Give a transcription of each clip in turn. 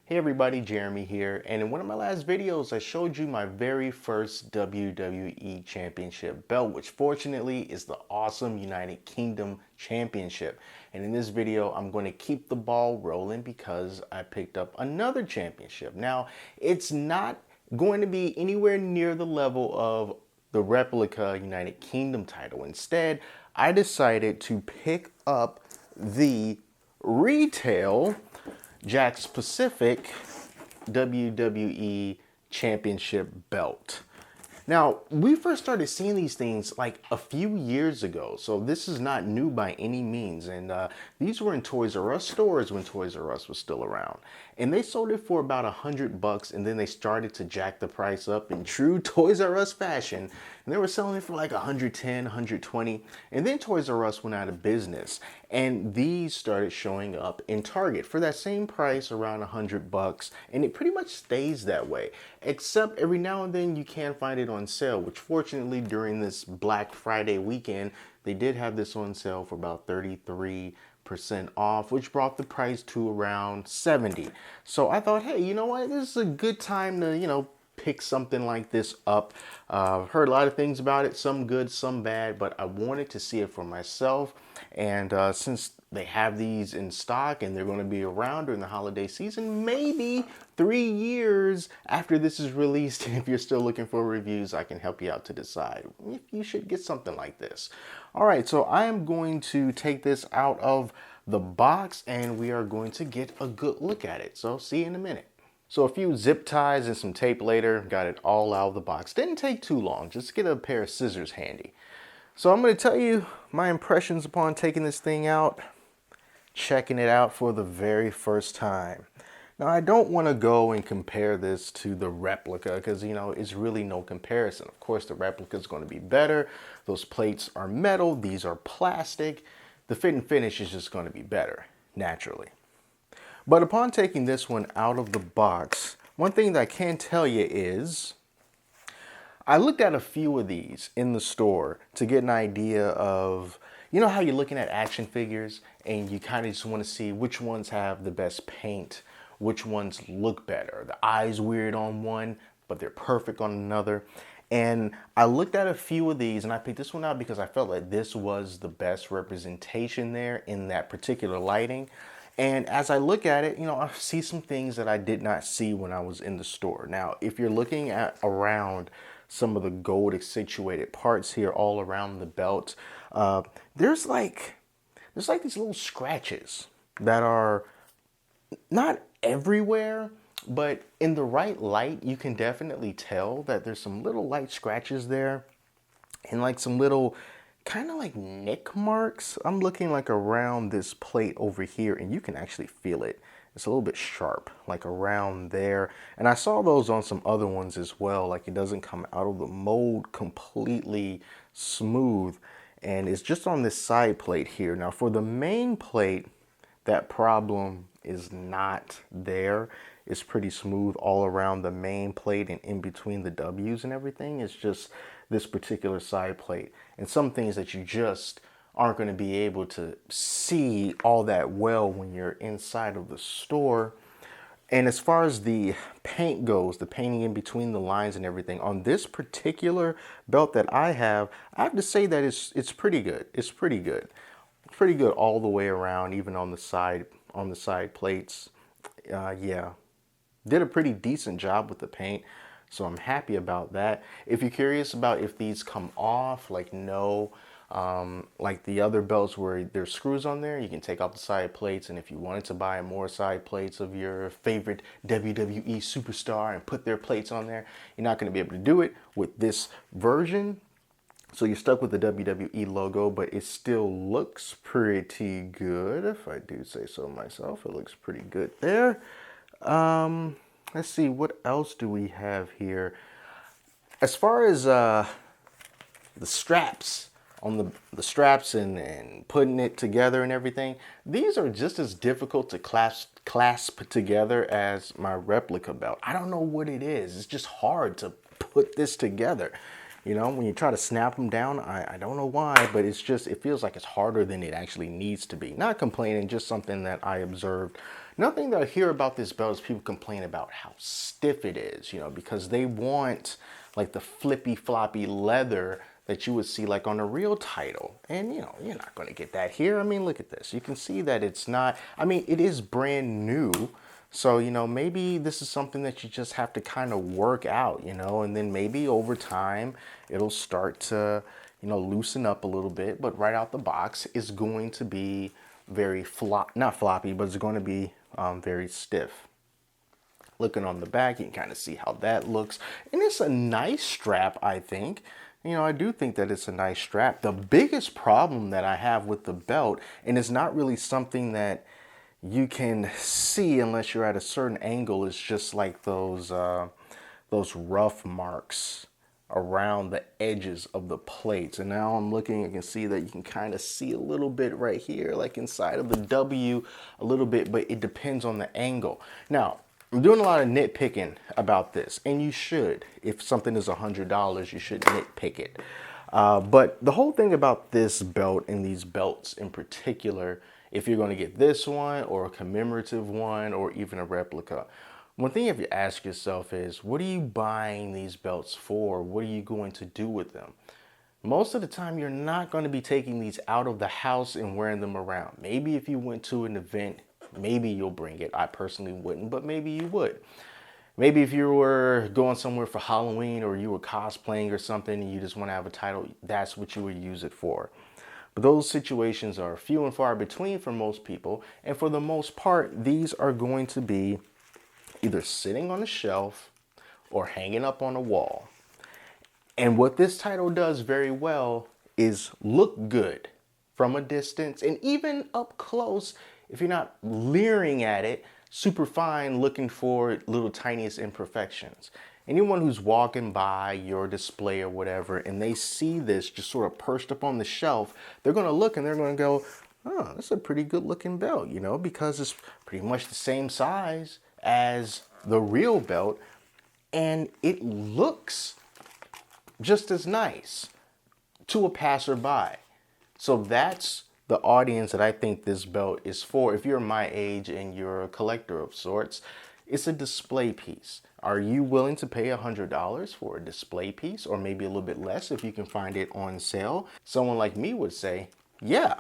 Hey everybody, Jeremy here, and in one of my last videos I showed you my very first WWE Championship belt, which fortunately is the awesome United Kingdom Championship. And in this video I'm going to keep the ball rolling because I picked up another championship. Now, it's not going to be anywhere near the level of the replica United Kingdom title. Instead, I decided to pick up the retail Jakks Pacific WWE Championship belt. Now, we first started seeing these things like a few years ago, so this is not new by any means. And these were in Toys R Us stores when Toys R Us was still around. And they sold it for about $100, and then they started to jack the price up in true Toys R Us fashion. And they were selling it for like 110, 120. And then Toys R Us went out of business. And these started showing up in Target for that same price, around $100. And it pretty much stays that way, except every now and then you can find it on sale, which fortunately during this Black Friday weekend, they did have this on sale for about 33% off, which brought the price to around 70. So I thought, hey, you know what? This is a good time to, pick something like this up. I've heard a lot of things about it, some good, some bad, but I wanted to see it for myself. And since they have these in stock and they're going to be around during the holiday season, maybe 3 years after this is released, if you're still looking for reviews, I can help you out to decide if you should get something like this. All right, so I am going to take this out of the box and we are going to get a good look at it. So see you in a minute. So a few zip ties and some tape later, got it all out of the box. Didn't take too long, just get a pair of scissors handy. So I'm going to tell you my impressions upon taking this thing out, checking it out for the very first time. Now, I don't want to go and compare this to the replica because, it's really no comparison. Of course, the replica is going to be better. Those plates are metal. These are plastic. The fit and finish is just going to be better, naturally. But upon taking this one out of the box, one thing that I can tell you is I looked at a few of these in the store to get an idea of, how you're looking at action figures and you kind of just want to see which ones have the best paint, which ones look better. The eye's weird on one, but they're perfect on another. And I looked at a few of these and I picked this one out because I felt like this was the best representation there in that particular lighting. And as I look at it, I see some things that I did not see when I was in the store. Now, if you're looking at around some of the gold accentuated parts here all around the belt, there's like these little scratches that are not everywhere, but in the right light, you can definitely tell that there's some little light scratches there and like some little kind of like nick marks. I'm looking like around this plate over here and you can actually feel it. It's a little bit sharp, like around there. And I saw those on some other ones as well. Like it doesn't come out of the mold completely smooth. And it's just on this side plate here. Now for the main plate, that problem is not there. It's pretty smooth all around the main plate and in between the W's and everything. It's just this particular side plate and some things that you just aren't going to be able to see all that well when you're inside of the store. And as far as the paint goes, the painting in between the lines and everything on this particular belt that I have to say that it's pretty good. It's pretty good. It's pretty good all the way around, even on the side plates. Yeah, did a pretty decent job with the paint. So I'm happy about that. If you're curious about if these come off, like no, like the other belts where there's screws on there, you can take off the side plates. And if you wanted to buy more side plates of your favorite WWE superstar and put their plates on there, you're not going to be able to do it with this version. So you're stuck with the WWE logo, but it still looks pretty good. If I do say so myself, it looks pretty good there. Let's see, what else do we have here? As far as the straps, on the straps and putting it together and everything, these are just as difficult to clasp together as my replica belt. I don't know what it is. It's just hard to put this together. When you try to snap them down, I don't know why, but it feels like it's harder than it actually needs to be. Not complaining, just something that I observed Another thing that I hear about this belt is people complain about how stiff it is, because they want like the flippy floppy leather that you would see like on a real title. And you're not going to get that here. I mean, look at this. You can see that it's not, I mean, it is brand new. So, maybe this is something that you just have to kind of work out, and then maybe over time it'll start to, loosen up a little bit. But right out the box, it's going to be very not floppy, but it's going to be very stiff. Looking on the back, you can kind of see how that looks. And it's a nice strap, I think. I do think that it's a nice strap. The biggest problem that I have with the belt, and it's not really something that you can see unless you're at a certain angle, is just like those rough marks around the edges of the plates. And now I'm looking, you can see that you can kind of see a little bit right here, like inside of the W a little bit, but it depends on the angle. Now, I'm doing a lot of nitpicking about this, and you should. If something is $100, you should nitpick it. But the whole thing about this belt and these belts in particular, if you're going to get this one or a commemorative one or even a replica, one thing you have to ask yourself is, what are you buying these belts for? What are you going to do with them? Most of the time, you're not going to be taking these out of the house and wearing them around. Maybe if you went to an event, maybe you'll bring it. I personally wouldn't, but maybe you would. Maybe if you were going somewhere for Halloween or you were cosplaying or something and you just want to have a title, that's what you would use it for. But those situations are few and far between for most people. And for the most part, these are going to be either sitting on a shelf or hanging up on a wall. And what this title does very well is look good from a distance and even up close. If you're not leering at it, super fine, looking for little tiniest imperfections. Anyone who's walking by your display or whatever, and they see this just sort of perched up on the shelf, they're going to look and they're going to go, oh, that's a pretty good looking belt, because it's pretty much the same size as the real belt, and it looks just as nice to a passerby. So that's the audience that I think this belt is for. If you're my age and you're a collector of sorts, it's a display piece. Are you willing to pay $100 for a display piece, or maybe a little bit less if you can find it on sale? Someone like me would say, yeah.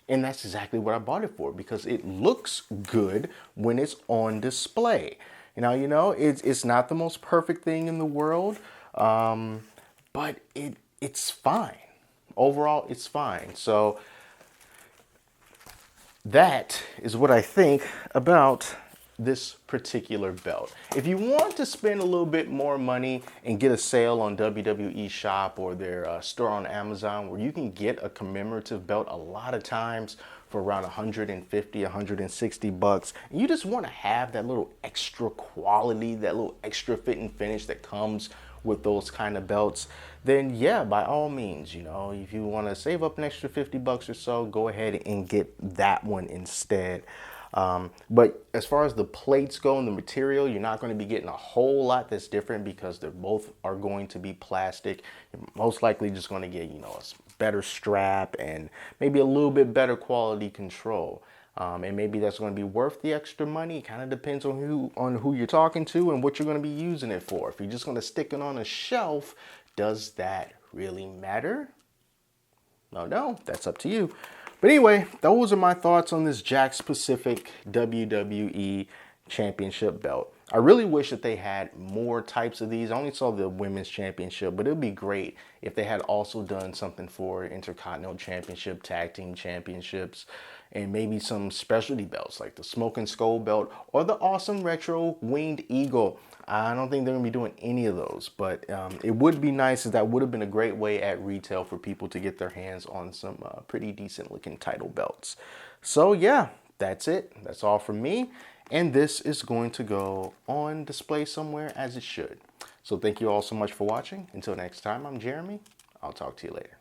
And that's exactly what I bought it for, because it looks good when it's on display. Now, it's not the most perfect thing in the world, but it's fine. Overall, it's fine. So that is what I think about this particular belt. If you want to spend a little bit more money and get a sale on WWE Shop or their store on Amazon, where you can get a commemorative belt a lot of times for around 150, 160 bucks, and you just want to have that little extra quality, that little extra fit and finish that comes with those kind of belts, then yeah, by all means, if you want to save up an extra 50 bucks or so, go ahead and get that one instead. But as far as the plates go and the material, you're not going to be getting a whole lot that's different, because they both are going to be plastic. You're most likely just going to get, a better strap and maybe a little bit better quality control. And maybe that's going to be worth the extra money. It kind of depends on who you're talking to and what you're going to be using it for. If you're just going to stick it on a shelf, does that really matter? No, that's up to you. But anyway, those are my thoughts on this Jakks Pacific WWE Championship belt. I really wish that they had more types of these. I only saw the Women's Championship, but it would be great if they had also done something for Intercontinental Championship, Tag Team Championships, and maybe some specialty belts like the Smoke and Skull belt or the awesome retro Winged Eagle. I don't think they're going to be doing any of those, but it would be nice, as that would have been a great way at retail for people to get their hands on some pretty decent looking title belts. So yeah, that's it. That's all from me. And this is going to go on display somewhere, as it should. So thank you all so much for watching. Until next time, I'm Jeremy. I'll talk to you later.